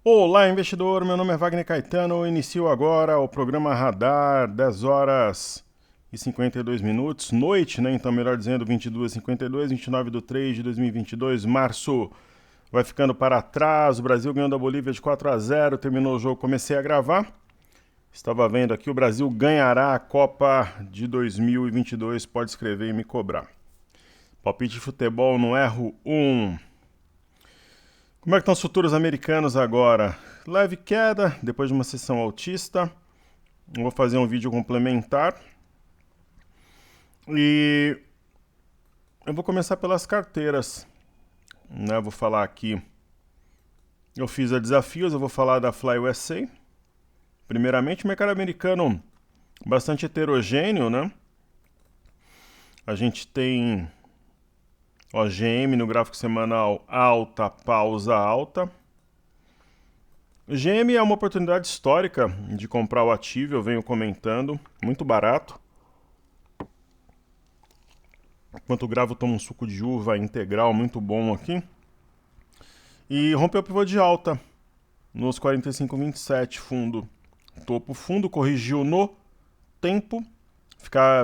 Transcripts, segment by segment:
Olá, investidor. Meu nome é Wagner Caetano. Eu inicio agora o programa Radar, 10 horas e 52 minutos. Noite, né? Então, melhor dizendo, 22h52, 29 de 3 de 2022, março. Vai ficando para trás. O Brasil ganhou da Bolívia de 4-0. Terminou o jogo, comecei a gravar. Estava vendo aqui, o Brasil ganhará a Copa de 2022. Pode escrever e me cobrar. Palpite de futebol, não erro um. Como é que estão os futuros americanos agora? Leve queda, depois de uma sessão altista. Eu vou fazer um vídeo complementar. E eu vou começar pelas carteiras. Né? Vou falar aqui. Eu fiz a desafios, eu vou falar da Fly USA. Primeiramente, o mercado americano bastante heterogêneo, né? A gente tem GM no gráfico semanal alta, pausa alta. GM é uma oportunidade histórica de comprar o ativo, eu venho comentando, muito barato. Enquanto eu gravo, tomo um suco de uva integral muito bom aqui. E rompeu o pivô de alta nos 45,27 fundo. Topo fundo, corrigiu no tempo.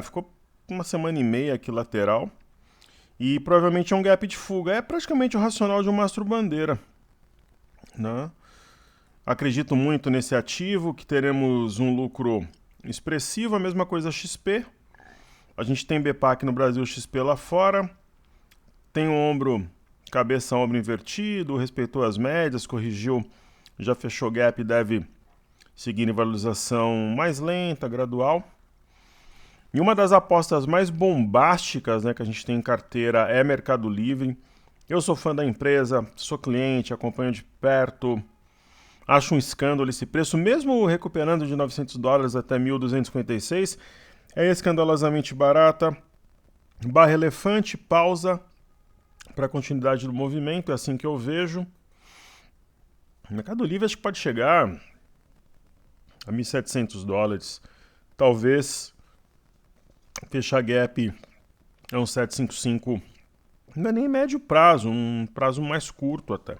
Ficou uma semana e meia aqui lateral. E provavelmente é um gap de fuga. É praticamente o racional de um mastro bandeira. Né? Acredito muito nesse ativo, que teremos um lucro expressivo. A mesma coisa XP. A gente tem BPAC no Brasil, XP lá fora. Tem o ombro, cabeça, ombro invertido. Respeitou as médias, corrigiu, já fechou gap, deve seguir em valorização mais lenta, gradual. E uma das apostas mais bombásticas, né, que a gente tem em carteira é Mercado Livre. Eu sou fã da empresa, sou cliente, acompanho de perto. Acho um escândalo esse preço, mesmo recuperando de $900 até 1.256, é escandalosamente barata. Barra elefante, pausa para a continuidade do movimento, é assim que eu vejo. O Mercado Livre acho que pode chegar a $1.700, talvez fechar gap é um 755, não é nem médio prazo, um prazo mais curto até.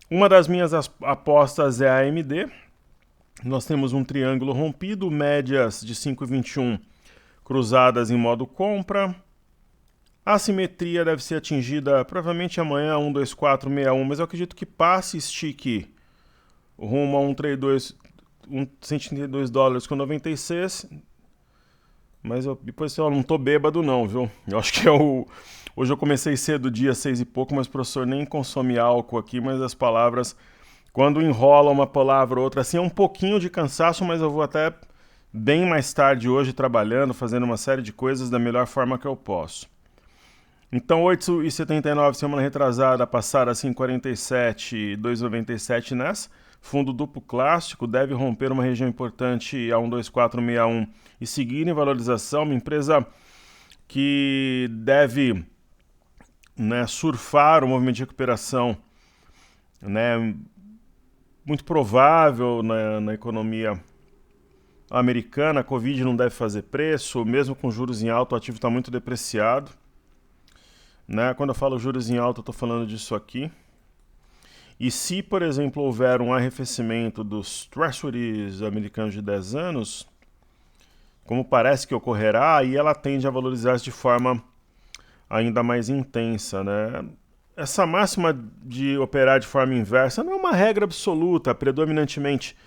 Uma das minhas apostas é a AMD. Nós temos um triângulo rompido, médias de 5,21 cruzadas em modo compra. A assimetria deve ser atingida provavelmente amanhã, 12461, mas eu acredito que passe estique rumo a $132 com 96. Mas depois eu não tô bêbado não, viu? Eu acho que hoje eu comecei cedo, dia 6 e pouco, mas o professor nem consome álcool aqui, mas as palavras, quando enrola uma palavra ou outra, assim é um pouquinho de cansaço, mas eu vou até bem mais tarde hoje trabalhando, fazendo uma série de coisas da melhor forma que eu posso. Então 8,79 semana retrasada, passada a 5,47, 2,97 nessa. Fundo duplo clássico, deve romper uma região importante a 12461 e seguir em valorização. Uma empresa que deve, né, surfar o movimento de recuperação, né, muito provável na economia americana. A Covid não deve fazer preço, mesmo com juros em alta, o ativo está muito depreciado. Né? Quando eu falo juros em alta, eu estou falando disso aqui. E se, por exemplo, houver um arrefecimento dos treasuries americanos de 10 anos, como parece que ocorrerá, aí ela tende a valorizar-se de forma ainda mais intensa. Né? Essa máxima de operar de forma inversa não é uma regra absoluta, predominantemente.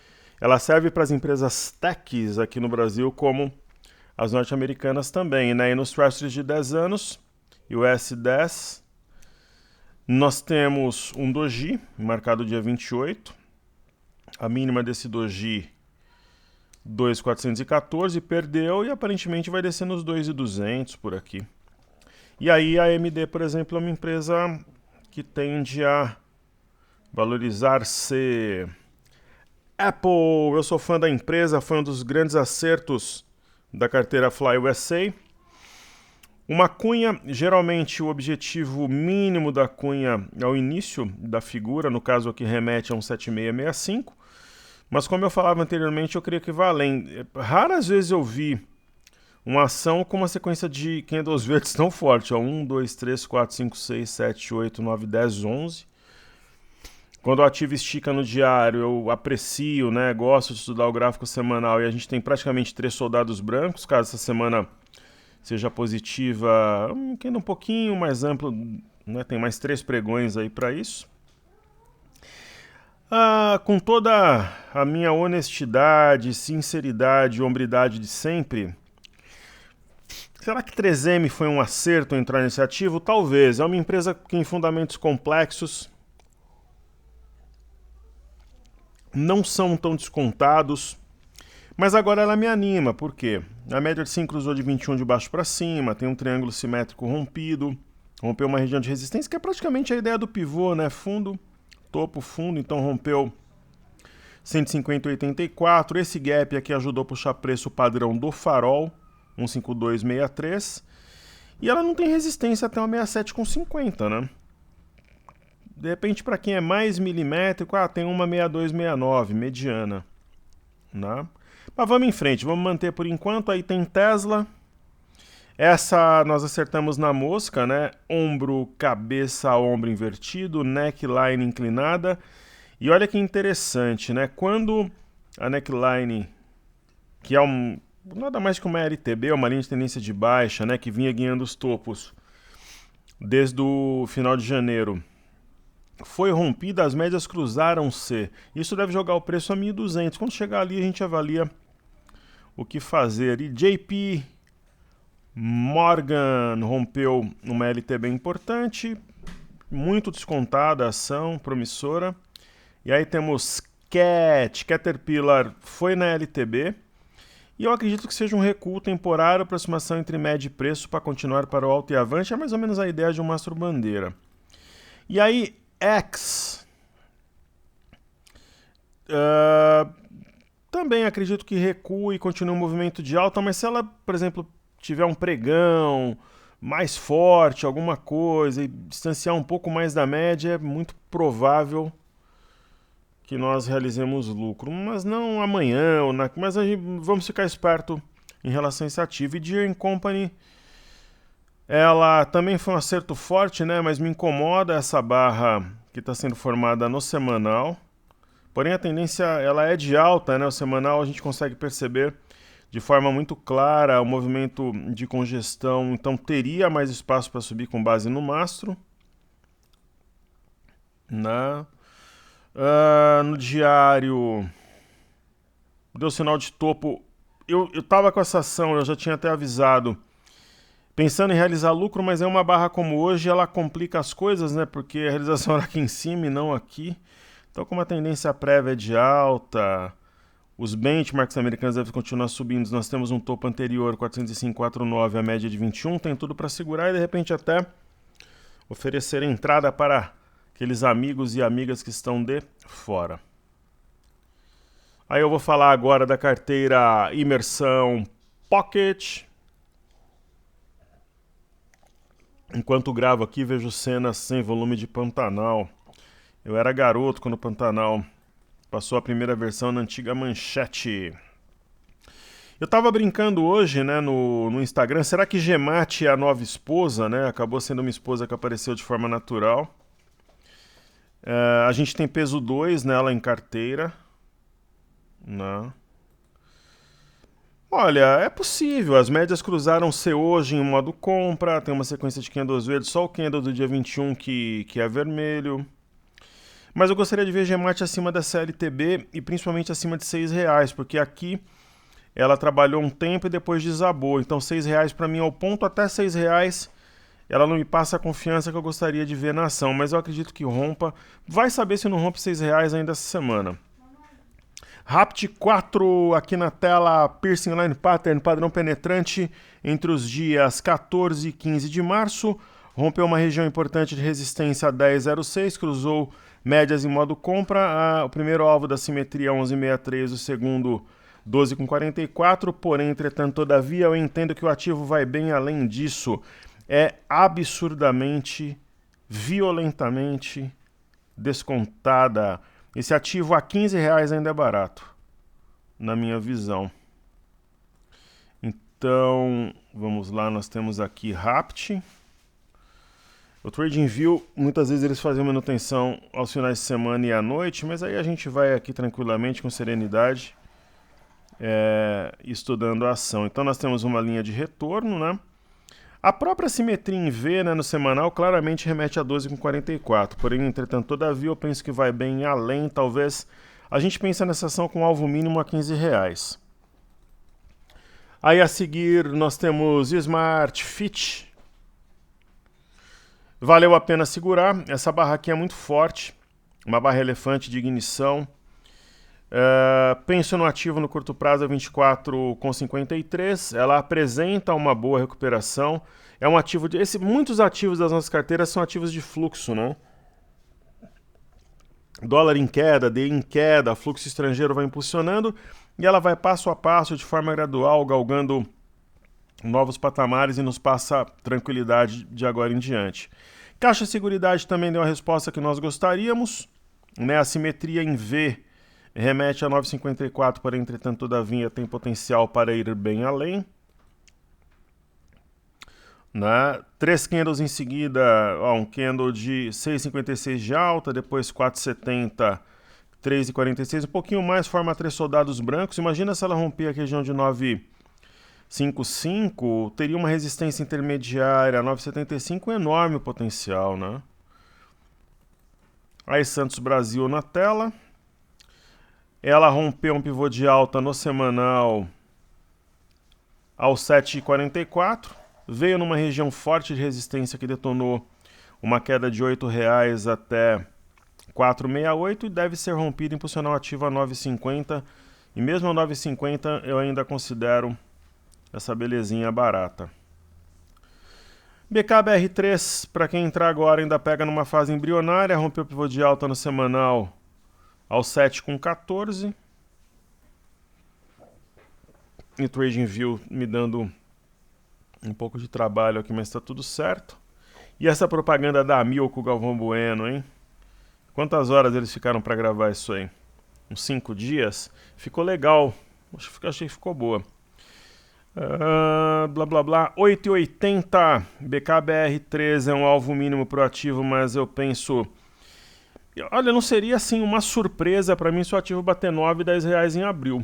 Ela serve para as empresas techs aqui no Brasil, como as norte-americanas também. Né? E nos treasuries de 10 anos, US 10, nós temos um doji, marcado dia 28. A mínima desse doji, 2.414, perdeu e aparentemente vai descer nos 2.200 por aqui. E aí a AMD, por exemplo, é uma empresa que tende a valorizar-se. Apple, eu sou fã da empresa, foi um dos grandes acertos da carteira Fly USA. Uma cunha, geralmente o objetivo mínimo da cunha é o início da figura, no caso aqui remete a um 7665, mas como eu falava anteriormente, eu queria que vá além. Raras vezes eu vi uma ação com uma sequência de candles verdes tão forte, ó, 1, 2, 3, 4, 5, 6, 7, 8, 9, 10, 11. Quando o ativo estica no diário, eu aprecio, né? Gosto de estudar o gráfico semanal e a gente tem praticamente 3 soldados brancos, caso essa semana seja positiva, um pouquinho mais amplo, né? Tem mais 3 pregões aí para isso. Com toda a minha honestidade, sinceridade e hombridade de sempre, será que 3M foi um acerto entrar nesse ativo? Talvez. É uma empresa que tem fundamentos complexos, não são tão descontados, mas agora ela me anima, por quê? A média de 5 cruzou de 21 de baixo para cima, tem um triângulo simétrico rompido, rompeu uma região de resistência, que é praticamente a ideia do pivô, né? Fundo, topo, fundo, então rompeu 150,84. Esse gap aqui ajudou a puxar preço padrão do farol, 152,63. E ela não tem resistência até uma 67,50, né? De repente, para quem é mais milimétrico, tem uma 62,69, mediana. Né? Mas vamos em frente, vamos manter por enquanto. Aí tem Tesla. Essa nós acertamos na mosca, né? Ombro, cabeça, ombro invertido, neckline inclinada. E olha que interessante, né? Quando a neckline, que é nada mais que uma LTB, uma linha de tendência de baixa, né? Que vinha guiando os topos desde o final de janeiro, foi rompida, as médias cruzaram-se. Isso deve jogar o preço a 1.200. Quando chegar ali, a gente avalia o que fazer. E JP Morgan rompeu uma LTB importante, muito descontada a ação, promissora. E aí temos Caterpillar foi na LTB. E eu acredito que seja um recuo temporário, aproximação entre média e preço para continuar para o alto e avante. É mais ou menos a ideia de um mastro bandeira. E aí, X. Também acredito que recue e continue um movimento de alta, mas se ela, por exemplo, tiver um pregão mais forte, alguma coisa, e distanciar um pouco mais da média, é muito provável que nós realizemos lucro. Mas não amanhã, mas vamos ficar esperto em relação a esse ativo. E Deere & Company, ela também foi um acerto forte, né? Mas me incomoda essa barra que está sendo formada no semanal. Porém, a tendência ela é de alta, né? O semanal a gente consegue perceber de forma muito clara o movimento de congestão. Então, teria mais espaço para subir com base no mastro. Né? No diário, deu sinal de topo. Eu estava com essa ação, eu já tinha até avisado, pensando em realizar lucro, mas é uma barra como hoje, ela complica as coisas, né? Porque a realização era aqui em cima e não aqui. Então, como a tendência prévia é de alta, os benchmarks americanos devem continuar subindo. Nós temos um topo anterior, 405,49, a média de 21, tem tudo para segurar e de repente até oferecer entrada para aqueles amigos e amigas que estão de fora. Aí eu vou falar agora da carteira Imersão Pocket. Enquanto gravo aqui, vejo cenas sem volume de Pantanal. Eu era garoto quando o Pantanal passou a primeira versão na antiga Manchete. Eu tava brincando hoje, né, no Instagram, será que Gemate é a nova esposa, né? Acabou sendo uma esposa que apareceu de forma natural. A gente tem peso 2 nela em carteira. Não. Olha, é possível. As médias cruzaram-se hoje em modo compra. Tem uma sequência de candles verdes. Só o candle do dia 21 que é vermelho. Mas eu gostaria de ver Gemate acima da CLTB e principalmente acima de R$6. Porque aqui ela trabalhou um tempo e depois desabou. Então R$6 para mim é o ponto. Até R$6 ela não me passa a confiança que eu gostaria de ver na ação. Mas eu acredito que rompa. Vai saber se não rompe R$6 ainda essa semana. Rapt 4 aqui na tela, Piercing Line Pattern, padrão penetrante entre os dias 14 e 15 de março. Rompeu uma região importante de resistência a 10,06, cruzou médias em modo compra. O primeiro alvo da simetria 11,63, o segundo 12,44. Porém, entretanto, todavia, eu entendo que o ativo vai bem além disso. É absurdamente, violentamente descontada. Esse ativo a R$15 ainda é barato, na minha visão. Então, vamos lá, nós temos aqui Rapt. O TradingView, muitas vezes eles fazem manutenção aos finais de semana e à noite, mas aí a gente vai aqui tranquilamente, com serenidade, estudando a ação. Então nós temos uma linha de retorno, né? A própria simetria em V, né, no semanal claramente remete a 12,44. Porém, entretanto, todavia, eu penso que vai bem além. Talvez a gente pense nessa ação com alvo mínimo a R$15. Aí a seguir nós temos Smart Fit. Valeu a pena segurar. Essa barra aqui é muito forte. Uma barra elefante de ignição. Penso no ativo no curto prazo a 24,53. Ela apresenta uma boa recuperação. É um ativo de. Muitos ativos das nossas carteiras são ativos de fluxo, né? Dólar em queda, DI em queda, fluxo estrangeiro vai impulsionando e ela vai passo a passo, de forma gradual, galgando novos patamares e nos passa tranquilidade de agora em diante. Caixa Seguridade também deu a resposta que nós gostaríamos, né? A simetria em V remete a 9,54, porém, entretanto, todavia, tem potencial para ir bem além. Né? 3 candles em seguida, um candle de 6,56 de alta, depois 4,70, 3,46, um pouquinho mais, forma 3 soldados brancos. Imagina se ela romper a região de 9,55, teria uma resistência intermediária, 9,75, um enorme potencial, né? Aí Santos Brasil na tela. Ela rompeu um pivô de alta no semanal aos 7,44. Veio numa região forte de resistência que detonou uma queda de R$8 até 4,68 e deve ser rompido e impulsionar o ativo a 9,50. E mesmo a 9,50 eu ainda considero essa belezinha barata. BKBR3, para quem entrar agora, ainda pega numa fase embrionária, rompeu o pivô de alta no semanal aos 7,14. E TradingView me dando um pouco de trabalho aqui, mas está tudo certo. E essa propaganda da Amil com o Galvão Bueno, hein? Quantas horas eles ficaram para gravar isso aí? Uns 5 dias? Ficou legal. Achei que ficou boa. Blá blá blá. 8,80. BKBR3 é um alvo mínimo pro ativo, mas eu penso... Olha, não seria assim uma surpresa para mim se o ativo bater 9, R$10 em abril.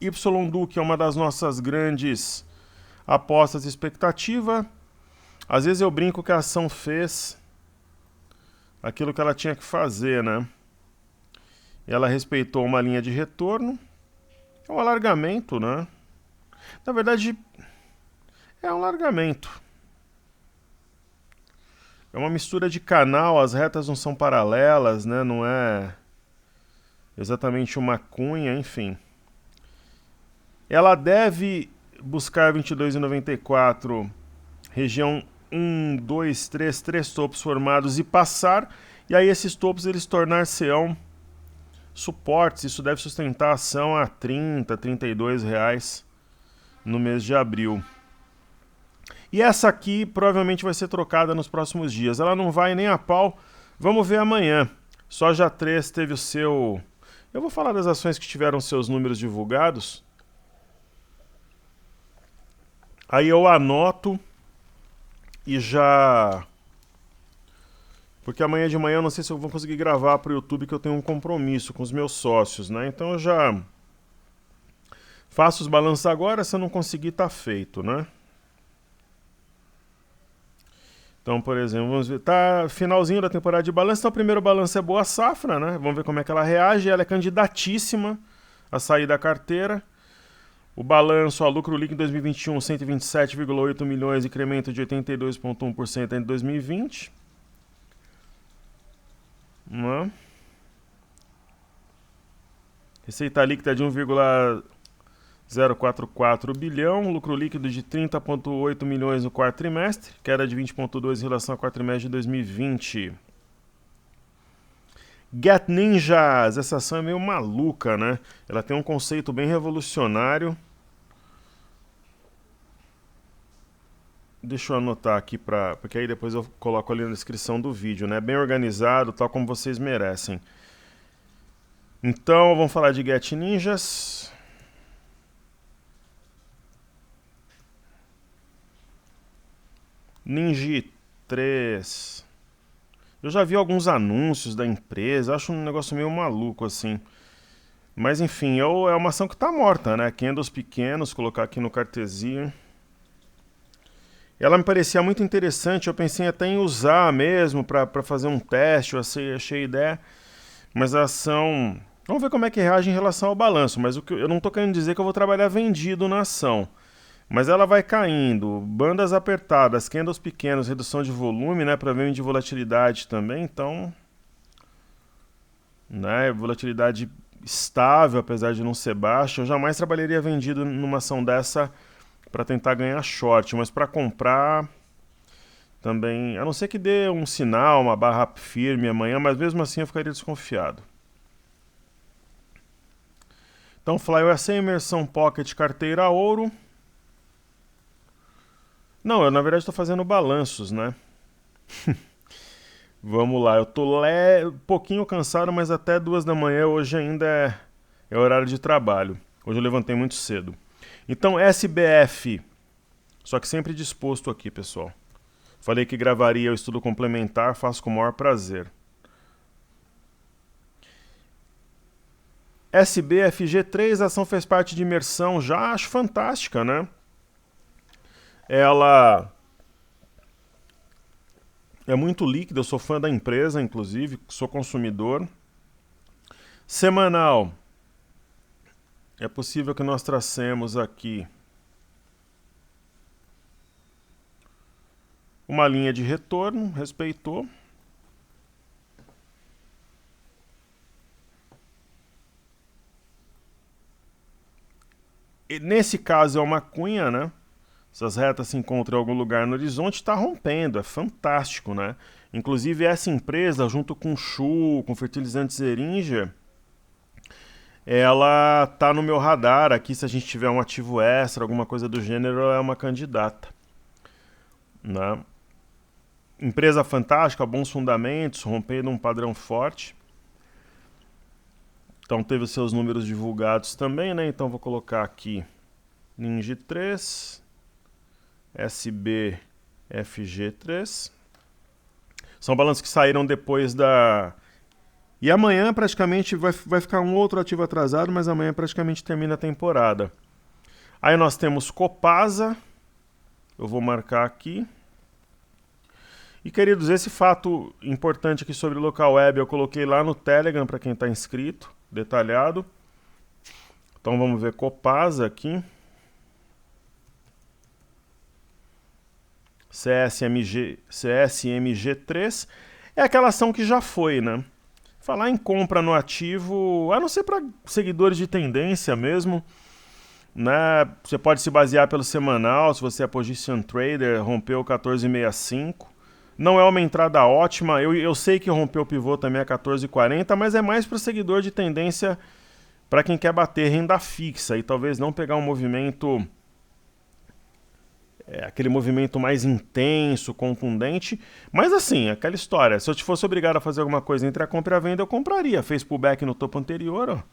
YDU, que é uma das nossas grandes apostas de expectativa. Às vezes eu brinco que a ação fez aquilo que ela tinha que fazer, né? Ela respeitou uma linha de retorno. É um alargamento, né? Na verdade, é um alargamento. É uma mistura de canal, as retas não são paralelas, né? Não é exatamente uma cunha, enfim. Ela deve buscar 22,94, região 1, 2, 3 topos formados e passar, e aí esses topos eles tornar-se-ão suportes. Isso deve sustentar a ação a R$30, R$32 no mês de abril. E essa aqui provavelmente vai ser trocada nos próximos dias. Ela não vai nem a pau. Vamos ver amanhã. Soja 3 teve o seu... Eu vou falar das ações que tiveram seus números divulgados. Aí eu anoto e já... Porque amanhã de manhã eu não sei se eu vou conseguir gravar para o YouTube, que eu tenho um compromisso com os meus sócios, né? Então eu já faço os balanços agora, se eu não conseguir tá feito, né? Então, por exemplo, vamos ver, tá finalzinho da temporada de balanço, então o primeiro balanço é Boa Safra, né? Vamos ver como é que ela reage, ela é candidatíssima a sair da carteira. O balanço, ó, lucro líquido em 2021, 127,8 milhões, incremento de 82,1% em 2020. Né? Receita líquida de 1,044 bilhão, lucro líquido de 30,8 milhões no quarto trimestre, queda de 20,2 em relação ao quarto trimestre de 2020. Get Ninjas, essa ação é meio maluca, né? Ela tem um conceito bem revolucionário. Deixa eu anotar aqui, porque aí depois eu coloco ali na descrição do vídeo, né? Bem organizado, tal como vocês merecem. Então, vamos falar de Get Ninjas. Ninji 23. Eu já vi alguns anúncios da empresa, acho um negócio meio maluco assim. Mas enfim, é uma ação que está morta, né? Candles pequenos, colocar aqui no cartezinho. Ela me parecia muito interessante, eu pensei até em usar mesmo para fazer um teste, eu achei ideia. Mas a ação... Vamos ver como é que reage em relação ao balanço, mas eu não estou querendo dizer que eu vou trabalhar vendido na ação. Mas ela vai caindo, bandas apertadas, candles pequenos, redução de volume, né, para ver de volatilidade também, então, né, volatilidade estável, apesar de não ser baixa. Eu jamais trabalharia vendido numa ação dessa para tentar ganhar short, mas para comprar também, a não ser que dê um sinal, uma barra firme amanhã, mas mesmo assim eu ficaria desconfiado. Então, Fly USA, imersão Pocket, carteira ouro. Não, eu na verdade estou fazendo balanços, né? Vamos lá, eu tô um pouquinho cansado, mas até 2 da manhã hoje ainda é horário de trabalho. Hoje eu levantei muito cedo. Então, SBF, só que sempre disposto aqui, pessoal. Falei que gravaria o estudo complementar, faço com o maior prazer. SBFG3, a ação fez parte de imersão, já acho fantástica, né? Ela é muito líquida, eu sou fã da empresa, inclusive, sou consumidor. Semanal, é possível que nós tracemos aqui uma linha de retorno, respeitou. E nesse caso é uma cunha, né? Essas retas se encontram em algum lugar no horizonte, está rompendo, é fantástico, né? Inclusive essa empresa, junto com Shu, com fertilizante Zeringer, ela tá no meu radar aqui, se a gente tiver um ativo extra, alguma coisa do gênero, ela é uma candidata, né? Empresa fantástica, bons fundamentos, rompendo um padrão forte. Então teve os seus números divulgados também, né? Então vou colocar aqui Ninja 3, SBFG3. São balanços que saíram depois da... E amanhã praticamente vai ficar um outro ativo atrasado, mas amanhã praticamente termina a temporada. Aí nós temos Copasa, eu vou marcar aqui. E queridos, esse fato importante aqui sobre o local web eu coloquei lá no Telegram para quem está inscrito, detalhado. Então vamos ver Copasa aqui. CSMG3 é aquela ação que já foi, né? Falar em compra no ativo, a não ser para seguidores de tendência mesmo, né? Você pode se basear pelo semanal, se você é position trader, rompeu 14,65. Não é uma entrada ótima, eu sei que rompeu o pivô também a 14,40, mas é mais para o seguidor de tendência, para quem quer bater renda fixa e talvez não pegar um movimento... aquele movimento mais intenso, contundente. Mas assim, aquela história, se eu te fosse obrigado a fazer alguma coisa entre a compra e a venda, eu compraria. Fez pullback no topo anterior, ó,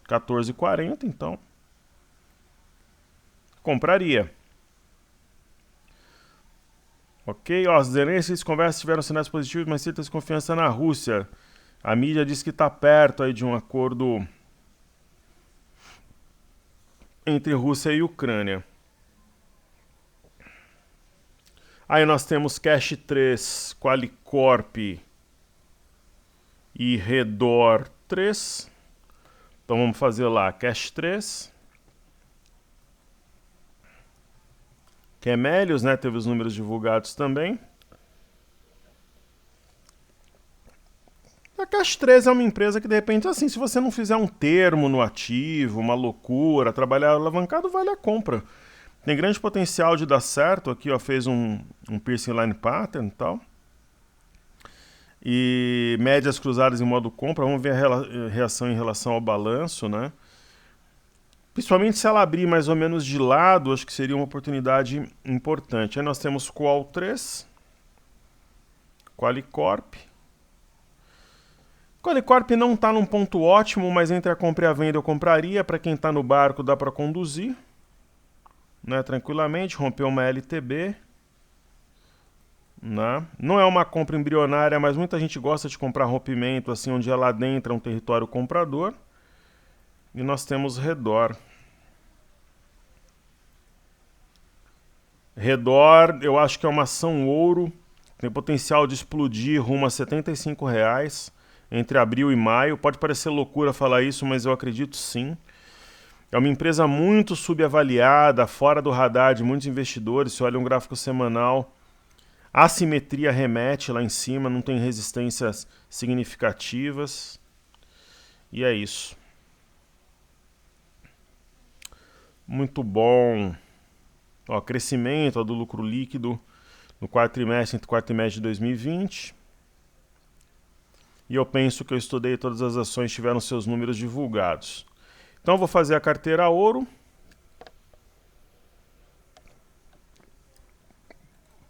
14,40, então compraria. Ok, ó, as conversas tiveram sinais positivos, mas certa desconfiança na Rússia. A mídia diz que está perto aí de um acordo entre Rússia e Ucrânia. Aí nós temos Cash 3, Qualicorp e Redor 3. Então vamos fazer lá, Cash 3. Quemélios, né? Teve os números divulgados também. A Cash 3 é uma empresa que, de repente, assim, se você não fizer um termo no ativo, uma loucura, trabalhar alavancado, vale a compra. Tem grande potencial de dar certo. Aqui, ó, fez um piercing line pattern e tal. E médias cruzadas em modo compra. Vamos ver a reação em relação ao balanço, né? Principalmente se ela abrir mais ou menos de lado, acho que seria uma oportunidade importante. Aí nós temos Qual 3, Qualicorp. Qualicorp não está num ponto ótimo, mas entre a compra e a venda eu compraria. Para quem está no barco dá para conduzir, né, tranquilamente. Rompeu uma LTB. né? Não é uma compra embrionária, mas muita gente gosta de comprar rompimento assim, onde ela adentra um território comprador. E nós temos Redor. Redor, eu acho que é uma ação ouro, tem potencial de explodir rumo a R$ 75 entre abril e maio. Pode parecer loucura falar isso, mas eu acredito sim. É uma empresa muito subavaliada, fora do radar de muitos investidores. Se olha um gráfico semanal, a assimetria remete lá em cima, não tem resistências significativas. E é isso. Muito bom. Ó, crescimento ó, do lucro líquido no quarto trimestre entre quarto trimestre de 2020. E eu penso que eu estudei todas as ações tiveram seus números divulgados. Então vou fazer a carteira ouro.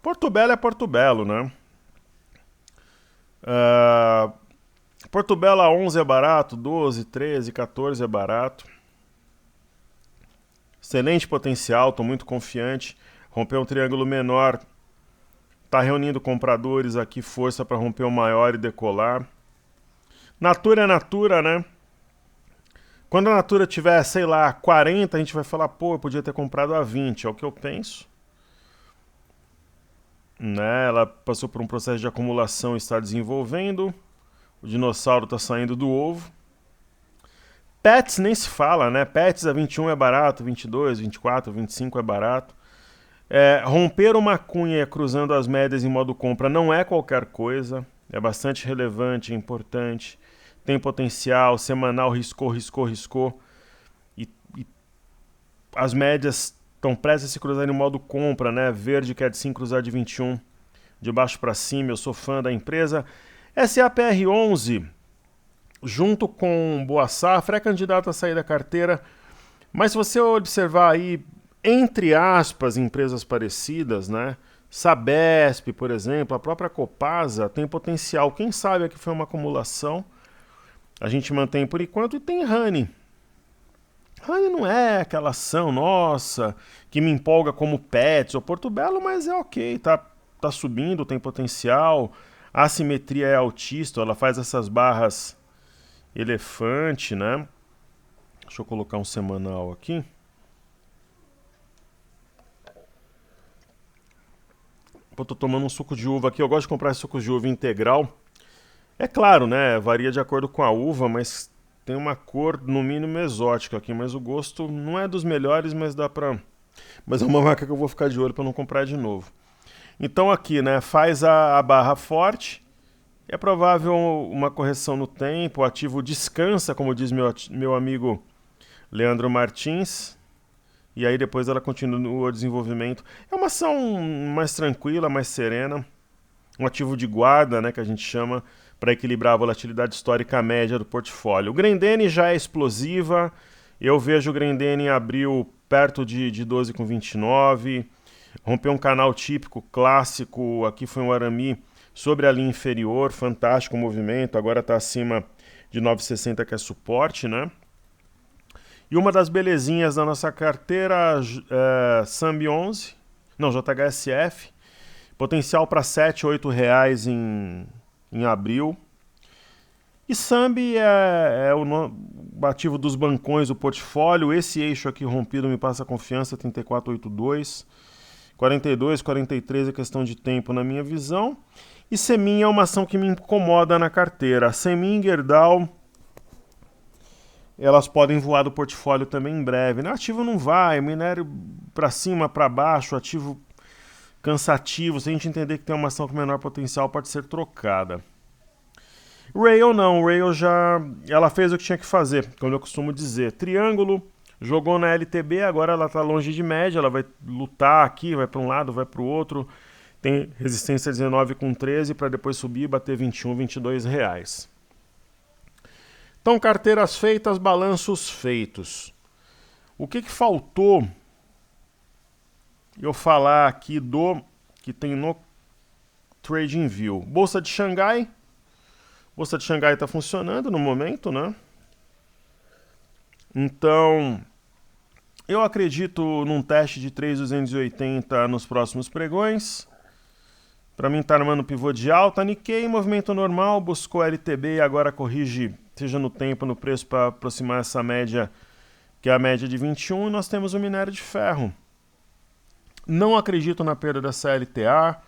Porto Belo é Porto Belo, né? Porto Belo a 11 é barato, 12, 13, 14 é barato. Excelente potencial, estou muito confiante. Romper um triângulo menor, está reunindo compradores aqui, força para romper o maior e decolar. Natura é Natura, né? Quando a Natura tiver, sei lá, 40, a gente vai falar, pô, eu podia ter comprado a 20, é o que eu penso. Né? Ela passou por um processo de acumulação e está desenvolvendo. O dinossauro está saindo do ovo. Pets nem se fala, né? Pets a 21 é barato, 22, 24, 25 é barato. Romper uma cunha cruzando as médias em modo compra não é qualquer coisa. É bastante relevante, é importante. Tem potencial, semanal riscou, riscou, riscou. E as médias estão prestes a se cruzar em modo compra, né? Verde quer sim cruzar de 21, de baixo para cima. Eu sou fã da empresa. SAPR11, junto com Boa Safra, é candidato a sair da carteira. Mas se você observar aí, entre aspas, empresas parecidas, né? Sabesp, por exemplo, a própria Copasa tem potencial. Quem sabe aqui foi uma acumulação. A gente mantém por enquanto e tem Honey. Honey não é aquela ação, nossa, que me empolga como Pets ou Porto Belo, mas é ok, tá subindo, tem potencial. A assimetria é altista, ela faz essas barras elefante, né? Deixa eu colocar um semanal aqui. Pô, tô tomando um suco de uva aqui, eu gosto de comprar suco de uva integral. É claro, né? Varia de acordo com a uva, mas tem uma cor no mínimo exótica aqui, mas o gosto não é dos melhores, mas dá pra. Mas é uma marca que eu vou ficar de olho para não comprar de novo. Então aqui, né? Faz a barra forte. É provável uma correção no tempo. O ativo descansa, como diz meu amigo Leandro Martins. E aí depois ela continua o desenvolvimento. É uma ação mais tranquila, mais serena. Um ativo de guarda, né, que a gente chama, para equilibrar a volatilidade histórica média do portfólio. O Grendene já é explosiva. Eu vejo o Grendene em abril perto de 12,29. Rompeu um canal típico, clássico. Aqui foi um arame sobre a linha inferior. Fantástico o movimento. Agora está acima de 9,60, que é suporte, né? E uma das belezinhas da nossa carteira, Sambi 11, não, JHSF, potencial para R$ 7, R$ 8 em abril. E Sambi é o ativo dos bancões do portfólio. Esse eixo aqui rompido me passa confiança, 3482. 42, 43 é questão de tempo na minha visão. E Semin é uma ação que me incomoda na carteira. Semin e Gerdau, elas podem voar do portfólio também em breve. O ativo não vai, minério para cima, para baixo, ativo cansativo. Se a gente entender que tem uma ação com menor potencial, pode ser trocada. Rail não, Rail ela fez o que tinha que fazer, como eu costumo dizer. Triângulo, jogou na LTB, agora ela está longe de média, ela vai lutar aqui, vai para um lado, vai para o outro. Tem resistência 19,13 para depois subir e bater 21, 22 reais. Então, carteiras feitas, balanços feitos. O que faltou eu falar aqui do que tem no TradingView? Bolsa de Xangai. Bolsa de Xangai está funcionando no momento, né? Então, eu acredito num teste de 3,280 nos próximos pregões. Para mim está armando pivô de alta. Nikkei, movimento normal, buscou LTB e agora corrige, seja no tempo, no preço, para aproximar essa média, que é a média de 21. E nós temos o minério de ferro. Não acredito na perda dessa LTA.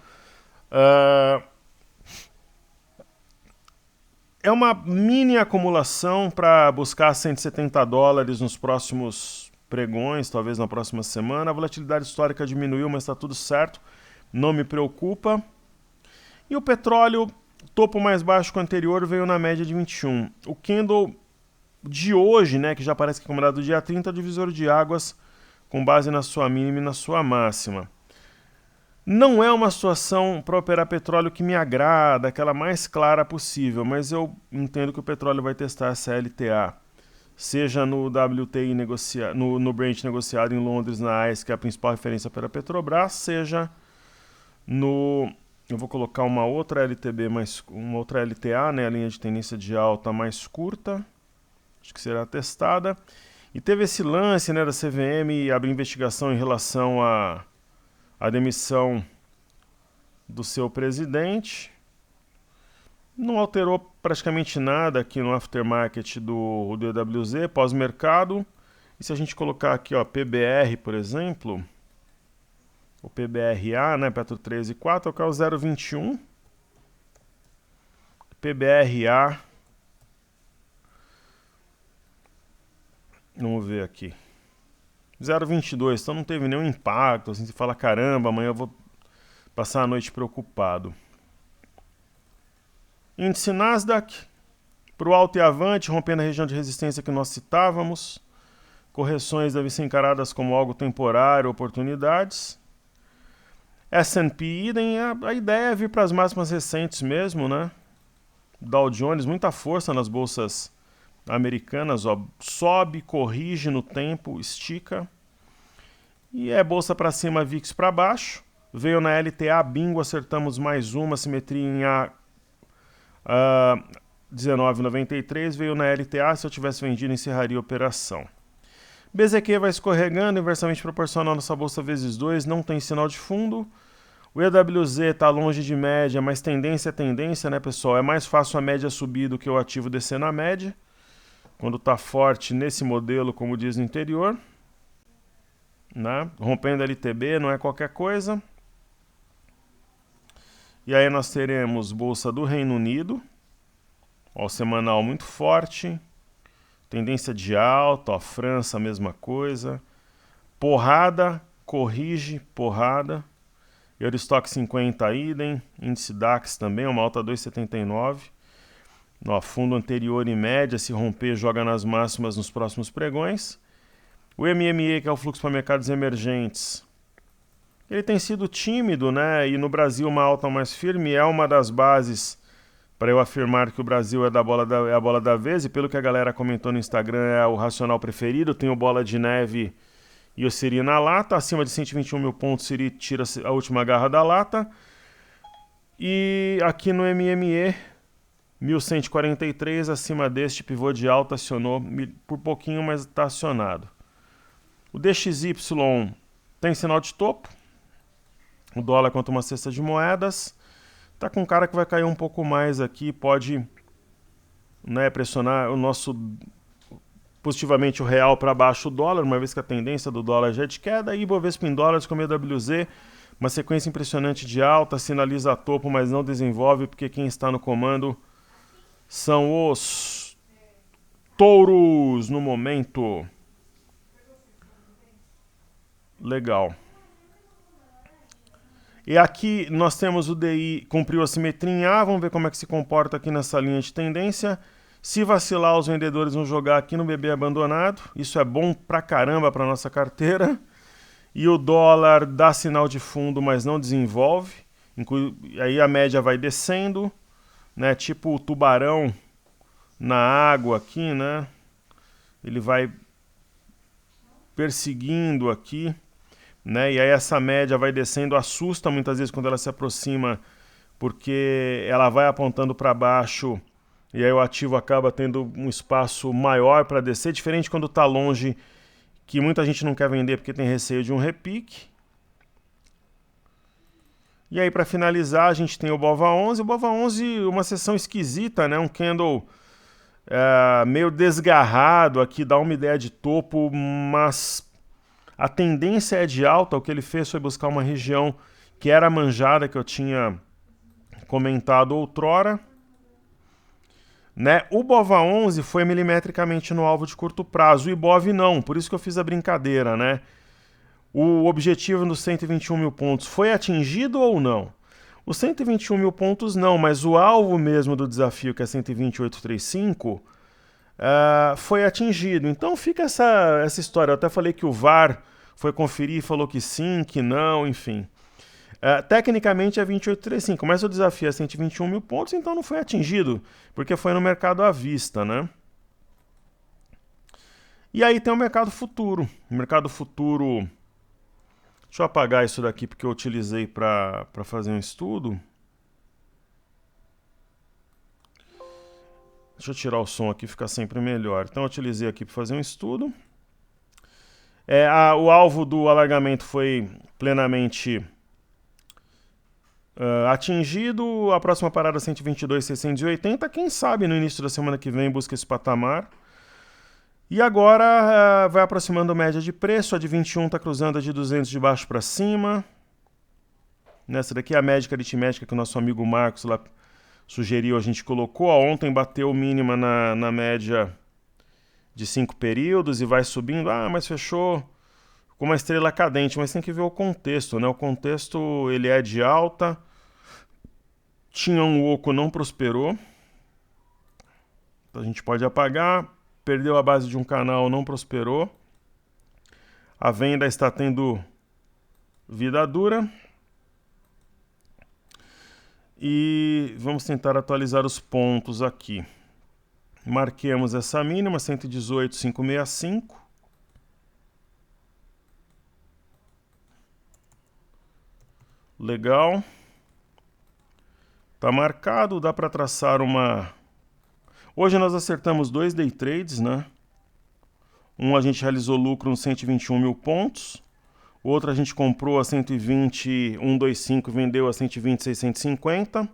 É uma mini acumulação para buscar $170 nos próximos pregões, talvez na próxima semana. A volatilidade histórica diminuiu, mas está tudo certo. Não me preocupa. E o petróleo, topo mais baixo que o anterior, veio na média de 21. O candle de hoje, né, que já parece que é acumulado do dia 30, é o divisor de águas com base na sua mínima e na sua máxima. Não é uma situação para operar petróleo que me agrada, aquela mais clara possível, mas eu entendo que o petróleo vai testar essa LTA, seja no WTI negociado, no Brent negociado em Londres, na ICE, que é a principal referência para a Petrobras, seja no... Eu vou colocar uma outra LTB, uma outra LTA, né, a linha de tendência de alta mais curta, acho que será testada. E teve esse lance, né, da CVM abrir investigação em relação à demissão do seu presidente. Não alterou praticamente nada aqui no aftermarket do EWZ, pós-mercado. E se a gente colocar aqui, ó, PBR, por exemplo, o PBRA, né, Petro 13,4, que é o 0,21. PBRA, vamos ver aqui, 0,22, então não teve nenhum impacto, assim, você fala, caramba, amanhã eu vou passar a noite preocupado. Índice Nasdaq, para o alto e avante, rompendo a região de resistência que nós citávamos. Correções devem ser encaradas como algo temporário, oportunidades. S&P, idem, a ideia é vir para as máximas recentes mesmo, né? Dow Jones, muita força nas bolsas americanas, ó, sobe, corrige no tempo, estica. E é bolsa para cima, VIX para baixo. Veio na LTA, bingo, acertamos mais uma, simetria em A 19,93. Veio na LTA, se eu tivesse vendido, encerraria a operação. BZQ vai escorregando, inversamente proporcional à nossa bolsa vezes 2, não tem sinal de fundo. O EWZ está longe de média, mas tendência é tendência, né, pessoal? É mais fácil a média subir do que o ativo descer na média, quando está forte nesse modelo, como diz no interior. Né? Rompendo LTB, não é qualquer coisa. E aí nós teremos Bolsa do Reino Unido, ó, semanal muito forte, tendência de alta, ó, França, a mesma coisa. Porrada, corrige, porrada. Eurostock 50, idem. Índice DAX também, uma alta 2,79. Ó, fundo anterior e média, se romper, joga nas máximas nos próximos pregões. O MME, que é o fluxo para mercados emergentes, ele tem sido tímido, né? E no Brasil uma alta mais firme é uma das bases para eu afirmar que o Brasil é a bola da vez. E pelo que a galera comentou no Instagram, é o racional preferido. Tem o Bola de Neve e o Siri na lata. Acima de 121 mil pontos, Siri tira a última garra da lata. E aqui no MME, 1143, acima deste pivô de alta, acionou por pouquinho, mas está acionado. O DXY tem sinal de topo. O dólar contra uma cesta de moedas. Tá com cara que vai cair um pouco mais aqui. Pode, né, pressionar o nosso positivamente o real para baixo o dólar, uma vez que a tendência do dólar já é de queda. E Ibovespa em dólares com EWZ. Uma sequência impressionante de alta. Sinaliza topo, mas não desenvolve, porque quem está no comando são os touros no momento. Legal. E aqui nós temos o DI, cumpriu a simetria em A, vamos ver como é que se comporta aqui nessa linha de tendência. Se vacilar, os vendedores vão jogar aqui no BB abandonado, isso é bom pra caramba pra nossa carteira. E o dólar dá sinal de fundo, mas não desenvolve, aí a média vai descendo, né? Tipo o tubarão na água aqui, né? Ele vai perseguindo aqui. Né? E aí essa média vai descendo, assusta muitas vezes quando ela se aproxima, porque ela vai apontando para baixo e aí o ativo acaba tendo um espaço maior para descer, diferente quando está longe, que muita gente não quer vender porque tem receio de um repique. E aí, para finalizar, a gente tem o BOVA11. O BOVA11, uma sessão esquisita, né? Um candle meio desgarrado aqui, dá uma ideia de topo, mas a tendência é de alta. O que ele fez foi buscar uma região que era a manjada que eu tinha comentado outrora. Né? O BOVA11 foi milimetricamente no alvo de curto prazo, o IBOV não, por isso que eu fiz a brincadeira, né? O objetivo dos 121 mil pontos foi atingido ou não? Os 121 mil pontos não, mas o alvo mesmo do desafio, que é 128,35, foi atingido. Então fica essa história. Eu até falei que o VAR foi conferir e falou que sim, que não, enfim. Tecnicamente é 28,35, mas o desafio é 121 mil pontos, então não foi atingido, porque foi no mercado à vista, né? E aí tem o mercado futuro. O mercado futuro... Deixa eu apagar isso daqui porque eu utilizei para fazer um estudo. Deixa eu tirar o som aqui, fica sempre melhor. Então eu utilizei aqui para fazer um estudo. O alvo do alargamento foi plenamente atingido. A próxima parada 122,680. Quem sabe no início da semana que vem busca esse patamar. E agora vai aproximando a média de preço. A de 21 está cruzando a de 200 de baixo para cima. Nessa daqui é a média aritmética que o nosso amigo Marcos lá sugeriu, a gente colocou. Ontem bateu mínima na média de 5 períodos e vai subindo. Mas fechou com uma estrela cadente, mas tem que ver o contexto, né? O contexto ele é de alta. Tinha um oco, não prosperou. Então a gente pode apagar. Perdeu a base de um canal, não prosperou. A venda está tendo vida dura. E vamos tentar atualizar os pontos aqui. Marquemos essa mínima, 118,565. Legal. Tá marcado, dá para traçar uma... Hoje nós acertamos 2 day trades, né? Um a gente realizou lucro nos 121 mil pontos. O outro a gente comprou a 120,125 e vendeu a 120,650.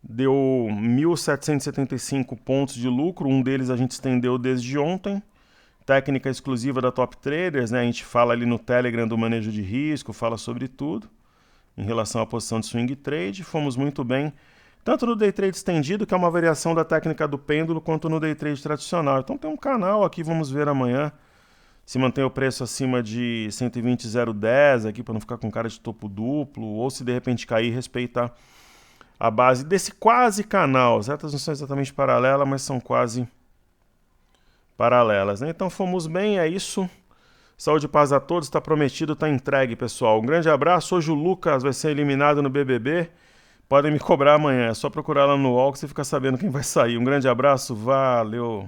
Deu 1.775 pontos de lucro. Um deles a gente estendeu desde ontem. Técnica exclusiva da Top Traders, né? A gente fala ali no Telegram do manejo de risco, fala sobre tudo em relação à posição de swing trade. Fomos muito bem, tanto no day trade estendido, que é uma variação da técnica do pêndulo, quanto no day trade tradicional. Então tem um canal aqui, vamos ver amanhã se mantém o preço acima de 120,010 aqui, para não ficar com cara de topo duplo, ou se de repente cair, respeitar a base desse quase canal. As retas não são exatamente paralelas, mas são quase paralelas, né? Então fomos bem, é isso. Saúde e paz a todos, está prometido, está entregue, pessoal. Um grande abraço. Hoje o Lucas vai ser eliminado no BBB. Podem me cobrar amanhã, é só procurar lá no UOL que você fica sabendo quem vai sair. Um grande abraço, valeu!